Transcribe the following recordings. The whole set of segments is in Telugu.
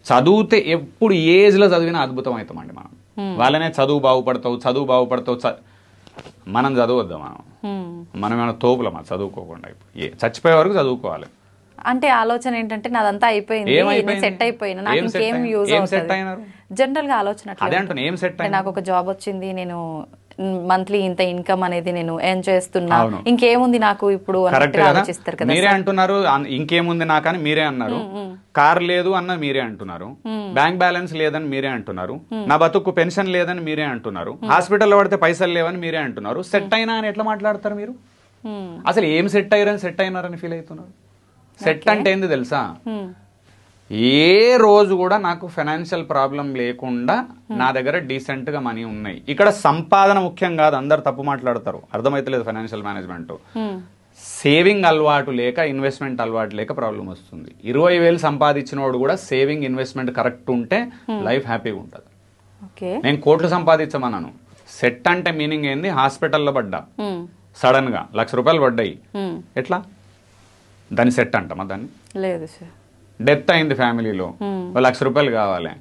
చదివితే ఎప్పుడు ఏజ్ లో చదివినా అద్భుతం అవుతామండి మనం. వాళ్ళనే చదువు బాగుపడతావు మనం చదవద్దాం. మనం ఏమైనా తోపులమా చదువుకోకుండా? చచ్చిపోయే వరకు చదువుకోవాలి అంటే ఆలోచన ఏంటంటే నాదంతా అయిపోయింది, సెట్ అయిపోయినా, నాకు ఇంకేం యూజ్ అవుతుంది జనరల్ గా ఆలోచన. అదే అంటున్నా, ఏం సెట్ అయ్యి? నాకు ఒక జాబ్ వచ్చింది, నేను మంత్లీ ఇంత ఇన్కమ్ అనేది నేను ఎర్న్ చేస్తున్నా, ఇంకేముంది నాకు ఇప్పుడు ఆలోచిస్తారు కదా. మీరే అంటున్నారు ఇంకేముంది నాకని, మీరే అన్నారు. కార్ లేదు అన్న మీరే అంటున్నారు, బ్యాంక్ బ్యాలెన్స్ లేదని మీరే అంటున్నారు, నా బతుకు పెన్షన్ లేదని మీరే అంటున్నారు, హాస్పిటల్లో పడితే పైసలు లేవని మీరే అంటున్నారు. సెట్ అయినా అని ఎట్లా మాట్లాడతారు మీరు? అసలు ఏం సెట్ అయ్యారని సెట్ అయినారని ఫీల్ అవుతున్నారు? సెట్ అంటే ఏంది తెలుసా? ఏ రోజు కూడా నాకు ఫైనాన్షియల్ ప్రాబ్లం లేకుండా నా దగ్గర డీసెంట్ గా మనీ ఉన్నాయి. ఇక్కడ సంపాదన ముఖ్యం కాదు, అందరు తప్పు మాట్లాడతారు, అర్థమైతలేదు ఫైనాన్షియల్ మేనేజ్మెంట్. సేవింగ్ అలవాటు లేక, ఇన్వెస్ట్మెంట్ అలవాటు లేక ప్రాబ్లం వస్తుంది. 20,000 సంపాదించిన వాడు కూడా సేవింగ్ ఇన్వెస్ట్మెంట్ కరెక్ట్ ఉంటే లైఫ్ హ్యాపీగా ఉంటుంది. నేను కోట్లు సంపాదించమన్నాను. సెట్ అంటే మీనింగ్ ఏంది? హాస్పిటల్లో పడ్డా సడన్ గా ₹1,00,000 పడ్డాయి, ఎట్లా దాన్ని సెట్ అంటామా? దాన్ని లేదు సార్. డెత్ అయింది ఫ్యామిలీలో, ₹1,00,000 కావాలి,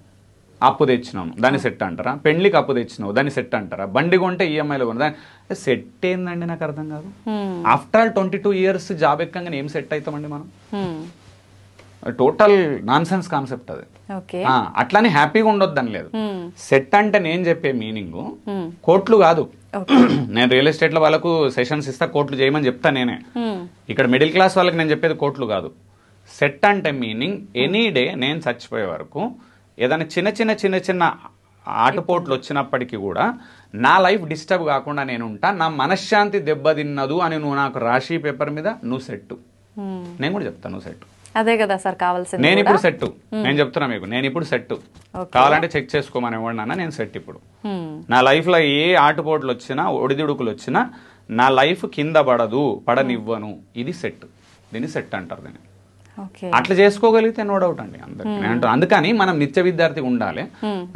అప్పు తెచ్చినాం, దాన్ని సెట్ అంటారా? పెళ్లికి అప్పు తెచ్చినావు, దాన్ని సెట్ అంటారా? బండి కొంటే ఈఎంఐలో కొన్నా, దాన్ని సెట్ ఏందండి? నాకు అర్థం కాదు. ఆఫ్టర్ ఆల్ 22 years జాబ్ ఎక్కగానే ఏం సెట్ అవుతామండి మనం? టోటల్ నాన్ సెన్స్ కాన్సెప్ట్ అది. అట్లానే హ్యాపీగా ఉండొద్దని లేదు. సెట్ అంటే నేను చెప్పే మీనింగ్ కోట్లు కాదు. నేను రియల్ ఎస్టేట్ లో వాళ్ళకు సెషన్స్ ఇస్తా, కోట్లు చేయమని చెప్తా నేనే. ఇక్కడ మిడిల్ క్లాస్ వాళ్ళకి నేను చెప్పేది కోట్లు కాదు. సెట్ అంటే మీనింగ్ ఎనీ డే నేను చచ్చిపోయే వరకు ఏదైనా చిన్న చిన్న ఆటపోట్లు వచ్చినప్పటికీ కూడా నా లైఫ్ డిస్టర్బ్ కాకుండా నేను ఉంటా, నా మనశ్శాంతి దెబ్బతిన్నదు అని నువ్వు నాకు రాసి పేపర్ మీద నువ్వు సెట్. నేను కూడా చెప్తాను నువ్వు సెట్. అదే కదా సార్ కావాల్సింది. నేను ఇప్పుడు సెట్, నేను చెప్తున్నా మీకు, నేను ఇప్పుడు సెట్. కావాలంటే చెక్ చేసుకోమని ఇవ్వండి, నేను సెట్. ఇప్పుడు నా లైఫ్ లో ఏ ఆటుపోట్లు వచ్చినా, ఒడిదుడుకులు వచ్చినా నా లైఫ్ కింద పడనివ్వను. ఇది సెట్. దీన్ని సెట్ అంటారు. దీన్ని అట్లా చేసుకోగలిగితే నో డౌట్ అండి అందరికి. అందుకని మనం నిత్య విద్యార్థిగా ఉండాలి.